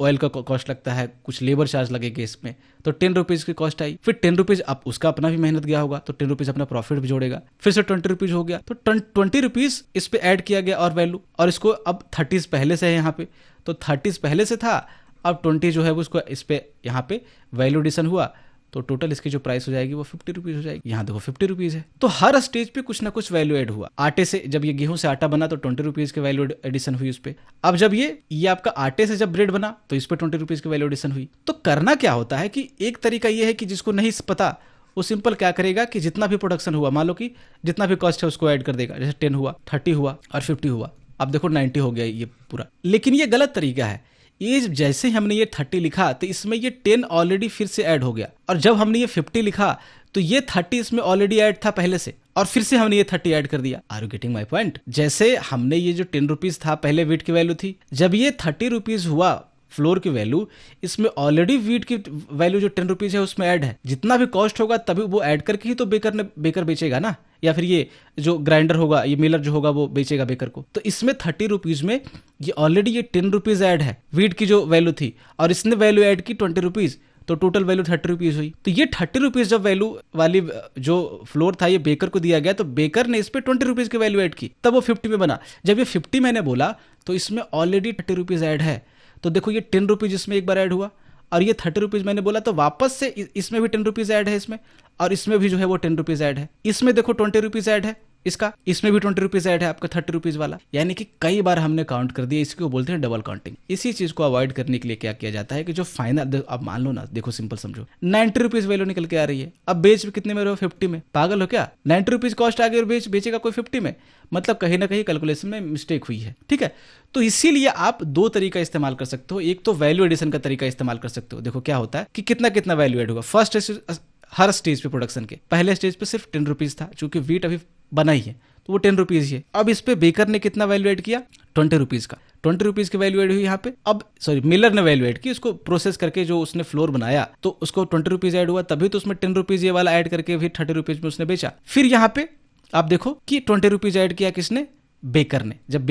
ऑयल का कॉस्ट लगता है, कुछ लेबर चार्ज लगेगा इसमें, तो 10 रुपीज की कॉस्ट आई। फिर 10 रुपीज अब उसका अपना भी मेहनत गया होगा, तो 10 रुपीज अपना प्रॉफिट भी जोड़ेगा, फिर से 20 रुपीज हो गया। तो 20 रुपीज इस पे ऐड किया गया और वैल्यू, और इसको अब 30 पहले से है यहाँ पे, तो 30 पहले से था, अब 20 जो है वो इसको इस पे यहाँ पे वैल्यू एडिशन हुआ, तो टोटल इसकी जो प्राइस हो जाएगी वो 50 रुपीज हो जाएगी। यहाँ देखो 50 रुपीज है। तो हर स्टेज पे कुछ ना कुछ वैल्यू ऐड हुआ। आटे से जब ये गेहूं से आटा बना तो 20 रुपीज की वैल्यू एडिशन हुई उस पे। अब जब ये आपका आटे से जब ब्रेड बना तो इस पे 20 रुपीज की वैल्यू एडिशन हुई। तो करना क्या होता है कि एक तरीका ये है कि जिसको नहीं पता वो सिंपल क्या करेगा कि जितना भी प्रोडक्शन हुआ, मान लो कि जितना भी कॉस्ट है उसको ऐड कर देगा, जैसे 10 हुआ, 30 हुआ और 50 हुआ। अब देखो 90 हो गया ये पूरा। लेकिन ये गलत तरीका है। ये जैसे हमने ये 30 लिखा तो इसमें ये 10 ऑलरेडी फिर से ऐड हो गया, और जब हमने ये 50 लिखा तो ये 30 इसमें ऑलरेडी ऐड था पहले से, और फिर से हमने ये 30 ऐड कर दिया। Are you getting my point? जैसे हमने ये जो 10 रुपीज था पहले वीट की वैल्यू थी, जब ये 30 रुपीज हुआ फ्लोर की वैल्यू, इसमें ऑलरेडी वीट की वैल्यू जो 10 रुपीज है उसमें ऐड है। जितना भी कॉस्ट होगा तभी वो ऐड करके ही तो बेकर बेचेगा ना, या फिर ये जो ग्राइंडर होगा, ये मिलर जो होगा वो बेचेगा बेकर को। तो इसमें 30 रुपीज में ये ऑलरेडी ये 10 रुपीज ऐड है वीट की जो वैल्यू थी, और इसने वैल्यू ऐड की 20 रुपीज, तो टोटल वैल्यू 30 रुपीज हुई। तो ये 30 रुपीज जब वैल्यू वाली जो फ्लोर था ये बेकर को दिया गया, तो बेकर ने इस पे 20 रुपीज की वैल्यू ऐड की, तब वो 50 में बना। जब ये 50 मैंने बोला तो इसमें ऑलरेडी 30 रुपीज ऐड है, तो देखो ये 10 रुपीज इसमें एक बार ऐड हुआ, और ये 30 रुपीज मैंने बोला, तो वापस से इसमें भी 10 रुपीज ऐड है इसमें, और इसमें भी जो है वो 10 रुपीज ऐड है। इसमें देखो 20 रुपीज ऐड है इसका, इसमें भी 20 रुपीज ऐड है आपका 30 रुपीज वाला, यानी कि कई बार हमने काउंट कर दिया। इसको बोलते हैं डबल काउंटिंग। इसी चीज को अवॉइड करने के लिए क्या किया जाता है कि जो फाइनल, अब मान लो ना, देखो सिंपल समझो, 90 रुपीज वैल्यू निकल के आ रही है, अब बेच कितने में रहो? 50 में। पागल हो क्या? 90 रुपीज कॉस्ट आ गई और बेचेगा कोई 50 में, मतलब कहीं ना कहीं कैलकुलेशन में मिस्टेक हुई है। ठीक है, तो इसीलिए आप दो तरीका इस्तेमाल कर सकते हो। एक तो वैल्यू एडिशन का तरीका इस्तेमाल कर सकते हो। देखो क्या होता है कि कितना वैल्यू एड होगा। फर्स्ट हर स्टेज पे प्रोडक्शन के पहले स्टेज पे सिर्फ 10 रुपीज था, चूंकि वीट अभी बना ही है तो वो 10 रुपीज ही है। अब इस पे बेकर ने कितना वैल्यू ऐड किया? 20 रुपीज का। 20 रुपीज की वैल्यू ऐड हुई यहाँ पे। अब मिलर ने वैल्यू ऐड की, उसको प्रोसेस करके जो उसने फ्लोर बनाया तो उसको 20 रुपीज ऐड हुआ, तभी तो उसमें 10 रुपीज ये वाला ऐड करके फिर 30 रुपीज में उसने बेचा। फिर यहाँ पे आप देखो कि 20 रुपीज ऐड किया किसने? बेकर ने, जब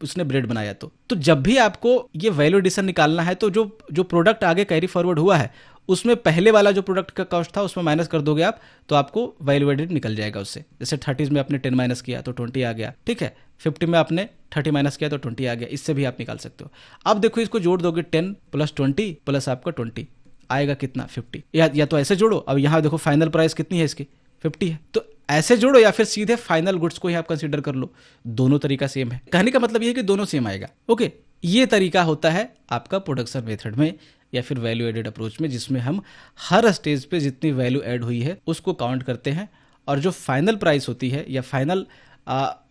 उसने ब्रेड बनाया। तो जब भी आपको ये वैल्यू एडिशन निकालना है तो जो प्रोडक्ट आगे कैरी फॉरवर्ड हुआ है उसमें पहले वाला जो प्रोडक्ट का कॉस्ट था उसमें माइनस कर दोगे आप, तो आपको वैल्यू एडेड निकल जाएगा उससे। जैसे 30 में आपने 10 माइनस किया तो 20 आ गया, ठीक है। 50 में आपने 30 माइनस किया तो 20 आ गया। इससे भी आप निकाल सकते हो। अब देखो इसको जोड़ दोगे, 10 प्लस 20 प्लस आपका 20 आएगा कितना? 50। या तो ऐसे जोड़ो। अब यहाँ देखो फाइनल प्राइस कितनी है इसकी? 50 है। तो ऐसे जोड़ो या फिर सीधे फाइनल गुड्स को ही आप कंसीडर कर लो। दोनों तरीका सेम है। कहने का मतलब ये है कि दोनों सेम आएगा। ओके, ये तरीका होता है आपका प्रोडक्शन मेथड में या फिर वैल्यू एडेड अप्रोच में, जिसमें हम हर स्टेज पे जितनी वैल्यू ऐड हुई है उसको काउंट करते हैं और जो फाइनल प्राइस होती है या फाइनल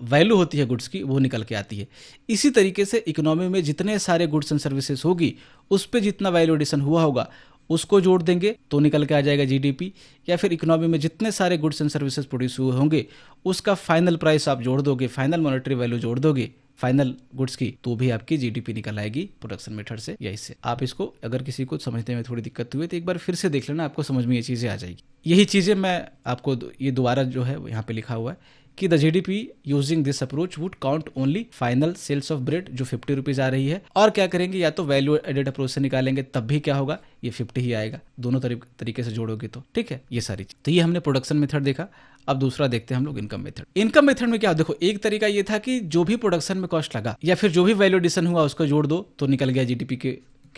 वैल्यू होती है गुड्स की वो निकल के आती है। इसी तरीके से इकोनॉमी में जितने सारे गुड्स एंड सर्विसेज होगी उस पर जितना वैल्यू एडिशन हुआ होगा उसको जोड़ देंगे तो निकल के आ जाएगा जीडीपी। या फिर इकोनॉमी में जितने सारे गुड्स एंड सर्विसेज प्रोड्यूस हुए होंगे उसका फाइनल प्राइस आप जोड़ दोगे, फाइनल मॉनेटरी वैल्यू जोड़ दोगे फाइनल गुड्स की, तो भी आपकी जीडीपी निकल आएगी प्रोडक्शन मेथड से या इससे। आप इसको अगर किसी को समझने में थोड़ी दिक्कत हुई तो एक बार फिर से देख लेना, आपको समझ में ये चीज़ें आ जाएगी। यही चीज़ें मैं आपको ये दोबारा जो है यहाँ पे लिखा हुआ है कि the GDP using this approach would count only final sales of bread जो 50 रुपीज आ रही है, और क्या करेंगे या तो वैल्यू एडेड अप्रोच से निकालेंगे तब भी क्या होगा, ये 50 ही आएगा। दोनों तरीके से जोड़ोगे तो ठीक है। ये सारी चीज, तो ये हमने प्रोडक्शन मेथड देखा। अब दूसरा देखते हैं हम लोग इनकम मेथड। इनकम मेथड में क्या, देखो एक तरीका ये था कि जो भी प्रोडक्शन में कॉस्ट लगा या फिर जो भी वैल्यू एडिशन हुआ उसको जोड़ दो तो निकल गया जीडीपी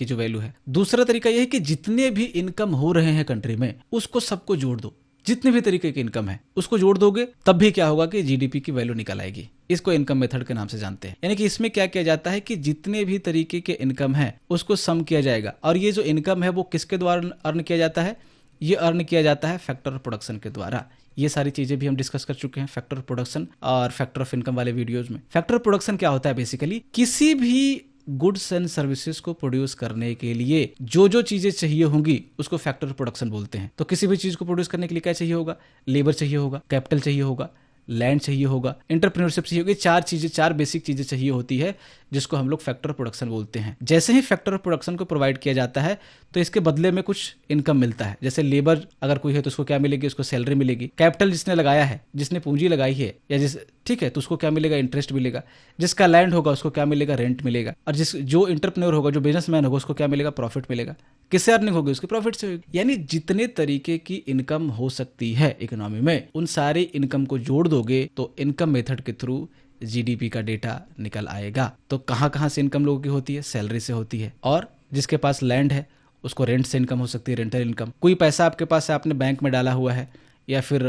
की जो वैल्यू है। दूसरा तरीका यह है कि जितने भी इनकम हो रहे हैं कंट्री में उसको सबको जोड़ दो, जितने भी तरीके की इनकम है उसको जोड़ दोगे, तब भी क्या होगा कि जीडीपी की वैल्यू निकल आएगी। इसको इनकम मेथड के नाम से जानते हैं। यानी कि इसमें क्या किया जाता है कि जितने भी तरीके के इनकम है उसको सम किया जाएगा, और ये जो इनकम है वो किसके द्वारा अर्न किया जाता है? ये अर्न किया जाता है फैक्टर ऑफ प्रोडक्शन के द्वारा। ये सारी चीजें भी हम डिस्कस कर चुके हैं फैक्टर ऑफ प्रोडक्शन और फैक्टर ऑफ इनकम वाले वीडियोज में। फैक्टर ऑफ प्रोडक्शन क्या होता है? बेसिकली किसी भी गुड्स एंड सर्विसेज को प्रोड्यूस करने के लिए जो जो चीजें चाहिए होंगी उसको फैक्टर ऑफ प्रोडक्शन बोलते हैं। तो किसी भी चीज को प्रोड्यूस करने के लिए क्या चाहिए होगा? लेबर चाहिए होगा, कैपिटल चाहिए होगा, लैंड चाहिए होगा, एंटरप्रेन्योरशिप चाहिए होगी। चार बेसिक चीजें चाहिए होती है जिसको हम लोग फैक्टर ऑफ प्रोडक्शन बोलते हैं। जैसे ही फैक्टर ऑफ प्रोडक्शन को प्रोवाइड किया जाता है तो इसके बदले में कुछ इनकम मिलता है। जैसे लेबर अगर कोई है तो उसको क्या मिलेगी? उसको सैलरी मिलेगी। कैपिटल जिसने लगाया है, जिसने पूंजी लगाई है या ठीक है, तो उसको क्या मिलेगा? इंटरेस्ट मिलेगा। जिसका लैंड होगा उसको क्या मिलेगा? रेंट मिलेगा। और जो एंटरप्रेन्योर होगा, जो बिजनेसमैन होगा, उसको क्या मिलेगा? प्रॉफिट मिलेगा। किससे अर्निंग होगी? उसके प्रॉफिट से होगी। यानी जितने तरीके की इनकम हो सकती है इकोनॉमी में, उन सारी इनकम को जोड़ दोगे तो इनकम मेथड के थ्रू जीडीपी का डेटा निकल आएगा। तो कहाँ से इनकम लोगों की होती है? सैलरी से होती है। और जिसके पास लैंड है उसको रेंट से इनकम हो सकती है, रेंटल इनकम। कोई पैसा आपके पास है, आपने बैंक में डाला हुआ है, या फिर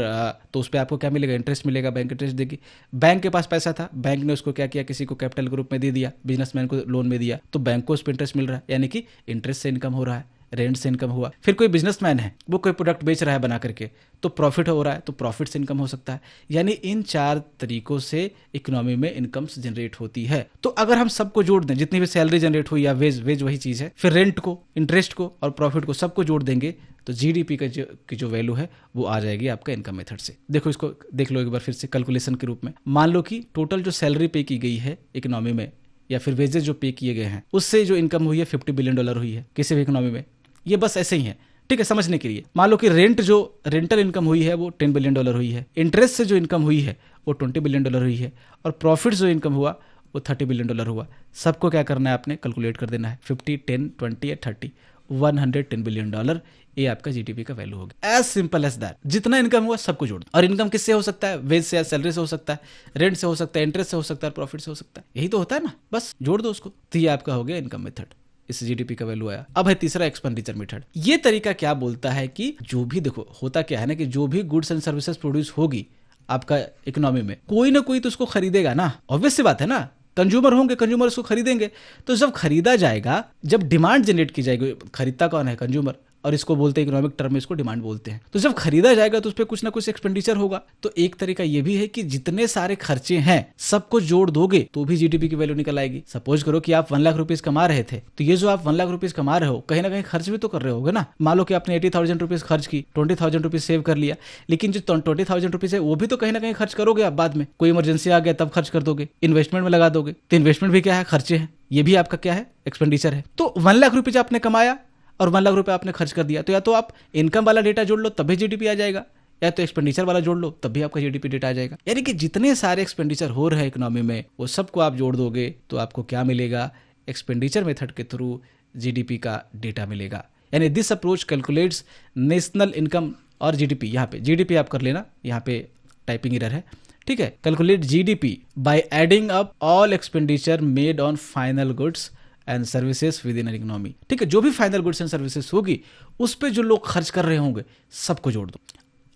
तो उस पर आपको क्या मिलेगा? इंटरेस्ट मिलेगा, बैंक इंटरेस्ट देगी। बैंक के पास पैसा था, बैंक ने उसको क्या किया? किसी को कैपिटल के रूप में दे दिया, बिजनेसमैन को लोन में दिया, तो बैंक को उस पर इंटरेस्ट मिल रहा है, यानी कि इंटरेस्ट से इनकम हो रहा है, रेंट से इनकम हुआ। फिर कोई बिजनेसमैन है, वो कोई प्रोडक्ट बेच रहा है बना करके, तो प्रॉफिट हो रहा है, तो प्रॉफिट से इनकम हो सकता है। यानी इन 4 तरीकों से इकोनॉमी में इनकम जनरेट होती है। तो अगर हम सबको जोड़ दें, जितनी भी सैलरी जनरेट हुई या वेज वही चीज है, फिर रेंट को, इंटरेस्ट को और प्रॉफिट को सबको जोड़ देंगे तो जीडीपी की जो वैल्यू है वो आ जाएगी आपका इनकम मेथड से। देखो, इसको देख लो एक बार फिर से कैलकुलेशन के रूप में। मान लो कि टोटल जो सैलरी पे की गई है इकोनॉमी में, या फिर वेजेस जो पे किए गए हैं, उससे जो इनकम हुई है $50 बिलियन हुई है किसी भी इकोनॉमी में। ये बस ऐसे ही है, ठीक है, समझने के लिए। मान लो कि रेंटल इनकम हुई है वो $10 बिलियन हुई है, इंटरेस्ट से जो इनकम हुई है वो $20 बिलियन हुई है, और प्रॉफिट जो इनकम हुआ वो $30 बिलियन हुआ। सबको क्या करना है? आपने कैलकुलेट कर देना है। 50, 10, 20 या 30, $110 बिलियन, ये आपका जीडीपी का वैल्यू होगा। As simple as that. जितना इनकम हुआ सबको जोड़ दो। और इनकम किससे हो सकता है? वेज से या सैलरी से हो सकता है, रेंट से हो सकता है, इंटरेस्ट से हो सकता है, प्रॉफिट से हो सकता है। यही तो होता है ना, बस जोड़ दो उसको, तो ये आपका हो गया इनकम मेथड। इस जीडीपी का वैल्यू आया। अब है तीसरा एक्सपेंडिचर मेथड। ये तरीका क्या बोलता है कि जो भी, देखो होता क्या है ना, कि जो भी गुड्स एंड सर्विसेज प्रोड्यूस होगी आपका इकोनॉमी में, कोई ना कोई तो उसको खरीदेगा ना। ऑब्वियस सी बात है ना, कंज्यूमर होंगे, कंज्यूमर उसको खरीदेंगे। तो जब खरीदा जाएगा, जब डिमांड जनरेट की जाएगी, खरीदता कौन है? कंज्यूमर। और इसको बोलते हैं इकोनॉमिक टर्म में, इसको डिमांड बोलते हैं। तो जब खरीदा जाएगा तो उस पर कुछ ना कुछ एक्सपेंडिचर होगा। तो एक तरीका ये भी है कि जितने सारे खर्चे हैं सबको जोड़ दोगे तो भी जीडीपी की वैल्यू निकल आएगी। सपोज करो कि आप 1 लाख रुपीज कमा रहे थे, तो ये जो आप 1 लाख रुपीज कमा रहे हो, कहीं ना कहीं खर्च भी तो कर रहे होगे ना। मान लो कि आपने 80,000 रुपीज खर्च की, 20,000 रुपीज सेव कर लिया, लेकिन जो 20,000 रुपीज है वो भी तो कहीं ना कहीं खर्च करोगे आप बाद में। कोई इमरजेंसी आ गया तब खर्च कर दोगे, इन्वेस्टमेंट में लगा दोगे। तो इन्वेस्टमेंट भी क्या है? खर्चे हैं। ये भी आपका क्या है? एक्सपेंडिचर है। तो 1 लाख रुपीज आपने कमाया और 1 लाख रुपए आपने खर्च कर दिया, तो या तो आप इनकम वाला डेटा जोड़ लो तब भी जीडीपी आ जाएगा, या तो एक्सपेंडिचर वाला जोड़ लो तब भी आपका जीडीपी डेटा आ जाएगा। यानी कि जितने सारे एक्सपेंडिचर हो रहे हैं इकोनॉमी में, वो सबको आप जोड़ दोगे तो आपको क्या मिलेगा? एक्सपेंडिचर मेथड के थ्रू जीडीपी का डेटा मिलेगा। यानी this approach calculates national income और जीडीपी। यहाँ पे जीडीपी आप कर लेना, यहाँ पे टाइपिंग एरर है, ठीक है। Calculate GDP by adding up all expenditure made on final goods and services with in an economy, ठीक है। जो भी फाइनल गुड्स एंड सर्विसेज होगी उस पर जो लोग खर्च कर रहे होंगे सबको जोड़ दो।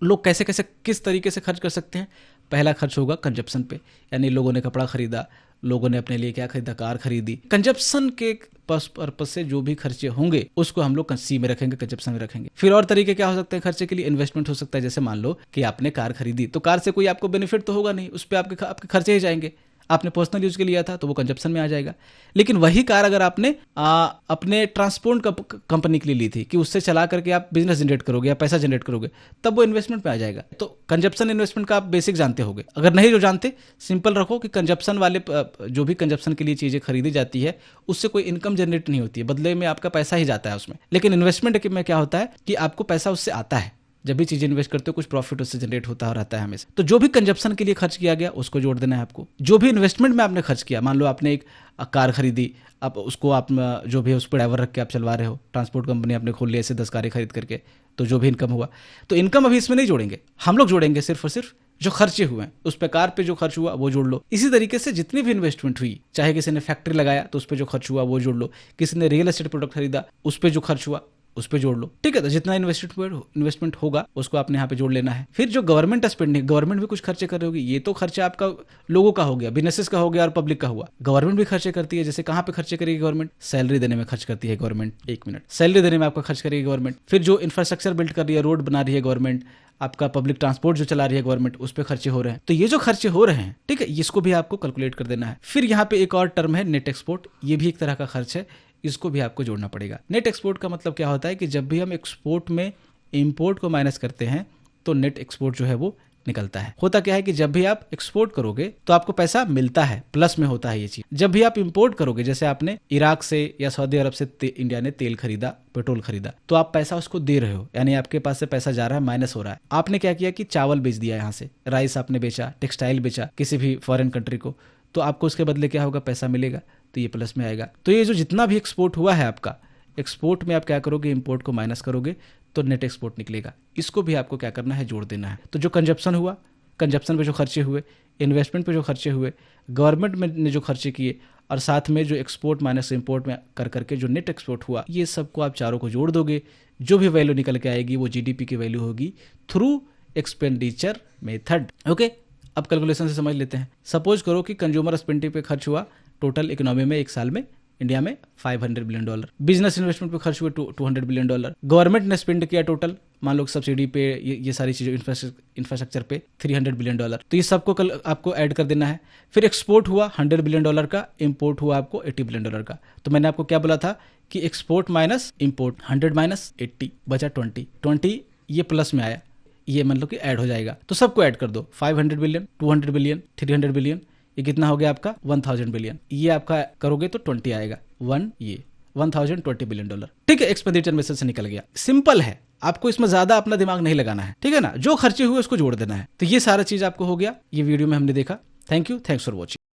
लोग कैसे कैसे किस तरीके से खर्च कर सकते हैं? पहला खर्च होगा कंजप्शन पे, यानी लोगों ने कपड़ा खरीदा, लोगों ने अपने लिए क्या खरीदा? कार खरीदी। कंजप्शन के पर्पस से जो भी खर्चे होंगे उसको हम लोग सी में रखेंगे, कंजप्शन में रखेंगे। फिर और तरीके क्या हो सकते हैं खर्चे के लिए? इन्वेस्टमेंट हो सकता है। जैसे मान लो कि आपने कार खरीदी, तो कार से कोई आपको बेनिफिट तो होगा नहीं, उस पर आपके खर्चे ही जाएंगे। आपने पर्सनल यूज के लिया था तो वो कंजप्शन में आ जाएगा। लेकिन वही कार अगर आपने अपने ट्रांसपोर्ट कंपनी के लिए ली थी कि उससे चला करके आप बिजनेस जनरेट करोगे या पैसा जनरेट करोगे, तब वो इन्वेस्टमेंट पे आ जाएगा। तो कंजप्शन इन्वेस्टमेंट का आप बेसिक जानते होगे। अगर नहीं जो जानते, सिंपल रखो कि कंजप्शन वाले जो भी कंजप्शन के लिए चीजें खरीदी जाती है उससे कोई इनकम जनरेट नहीं होती है, बदले में आपका पैसा ही जाता है उसमें। लेकिन इन्वेस्टमेंट में क्या होता है कि आपको पैसा उससे आता है। जब भी चीजें इन्वेस्ट करते हो कुछ प्रॉफिट उससे जनरेट होता रहता है हमेशा। तो जो भी कंजप्शन के लिए खर्च किया गया उसको जोड़ देना है आपको। जो भी इन्वेस्टमेंट में आपने खर्च किया, मान लो आपने एक कार खरीदी, अब उसको आप जो भी उस पर ड्राइवर रख के आप चलवा रहे हो, ट्रांसपोर्ट कंपनी आपने खोल लिया ऐसे 10 कारें खरीद करके, तो जो भी इनकम हुआ, तो इनकम अभी इसमें नहीं जोड़ेंगे हम लोग, जोड़ेंगे सिर्फ और सिर्फ जो खर्चे हुए हैं उस पे, कार पे जो खर्च हुआ वो जोड़ लो। इसी तरीके से जितनी भी इन्वेस्टमेंट हुई, चाहे किसी ने फैक्ट्री लगाया तो उस पे जो खर्च हुआ वो जोड़ लो, किसी ने रियल एस्टेट प्रोडक्ट खरीदा उस पे जो खर्च हुआ उस पे जोड़ लो, ठीक है। तो जितना इन्वेस्टमेंट होगा उसको आपने यहाँ पे जोड़ लेना है। फिर जो गवर्नमेंट स्पेंडिंग, गवर्नमेंट भी कुछ खर्चे कर रही होगी, ये तो खर्चा आपका लोगों का हो गया, बिजनेसेस का हो गया और पब्लिक का हुआ। गवर्नमेंट भी खर्चे करती है, जैसे कहाँ पे खर्चे करेगी गवर्नमेंट? सैलरी देने में खर्च करती है गवर्नमेंट। एक मिनट, सैलरी देने में आपका खर्च करेगी गवर्नमेंट। फिर जो इंफ्रास्ट्रक्चर बिल्ड कर रही है, रोड बना रही है गवर्नमेंट, आपका पब्लिक ट्रांसपोर्ट जो चला रही है गवर्नमेंट, उस पे खर्चे हो रहे हैं। तो ये जो खर्चे हो रहे हैं, ठीक है, इसको भी आपको कैलकुलेट कर देना है। फिर यहाँ पे एक और टर्म है नेट एक्सपोर्ट, ये भी एक तरह का खर्च है, इसको भी आपको जोड़ना पड़ेगा। नेट एक्सपोर्ट का मतलब क्या होता है कि जब भी हम एक्सपोर्ट में इंपोर्ट को माइनस करते हैं तो नेट एक्सपोर्ट जो है वो निकलता है। होता क्या है कि जब भी आप एक्सपोर्ट करोगे तो आपको पैसा मिलता है, प्लस में होता है ये चीज। जब भी आप इंपोर्ट करोगे, जैसे आपने इराक से या सऊदी अरब से इंडिया ने तेल खरीदा, पेट्रोल खरीदा, तो आप पैसा उसको दे रहे हो, यानी आपके पास से पैसा जा रहा है, माइनस हो रहा है। आपने क्या किया कि चावल बेच दिया, यहाँ से राइस आपने बेचा, टेक्सटाइल बेचा किसी भी फॉरेन कंट्री को, तो आपको उसके बदले क्या होगा? पैसा मिलेगा, तो ये प्लस में आएगा। तो ये जो जितना भी एक्सपोर्ट हुआ है आपका, एक्सपोर्ट में आप क्या करोगे? इंपोर्ट को माइनस करोगे तो नेट एक्सपोर्ट निकलेगा। इसको भी आपको क्या करना है? जोड़ देना है। तो जो कंजप्शन हुआ, कंजप्शन पे जो खर्चे हुए, इन्वेस्टमेंट पे जो खर्चे हुए, गवर्नमेंट में ने जो खर्चे किए, और साथ में जो एक्सपोर्ट माइनस इंपोर्ट में कर करके जो नेट एक्सपोर्ट हुआ, ये सबको आप चारों को जोड़ दोगे, जो भी वैल्यू निकल के आएगी वो जीडीपी की वैल्यू होगी थ्रू एक्सपेंडिचर मेथड। ओके, अब कैलकुलेशन से समझ लेते हैं। सपोज करो कि कंज्यूमर स्पेंडिंग पे खर्च हुआ टोटल इकोनॉमी में एक साल में इंडिया में $500 बिलियन, बिजनेस इन्वेस्टमेंट पे खर्च हुए $200 बिलियन, गवर्नमेंट ने स्पेंड किया टोटल, मान लो सब्सिडी पे, ये सारी चीज़ें इंफ्रास्ट्रक्चर पे $300 बिलियन। तो ये सबको कल आपको ऐड कर देना है। फिर एक्सपोर्ट हुआ $100 बिलियन का, इंपोर्ट हुआ आपको $80 बिलियन का। तो मैंने आपको क्या बोला था कि एक्सपोर्ट माइनस इंपोर्ट, 100 माइनस 80 बचा 20, ये प्लस में आया, ये मतलब कि ऐड हो जाएगा। तो सबको ऐड कर दो, 500 बिलियन, 200 बिलियन, 300 बिलियन, ये कितना हो गया आपका? 1000 बिलियन। ये आपका करोगे तो 20 आएगा, 1020 बिलियन। ठीक है, एक्सपेंडिचर मेथड से निकल गया। सिंपल है, आपको इसमें ज्यादा अपना दिमाग नहीं लगाना है, ठीक है ना। जो खर्चे हुए उसको जोड़ देना है। तो ये सारा चीज आपको हो गया, ये वीडियो में हमने देखा। Thank you, thanks for watching.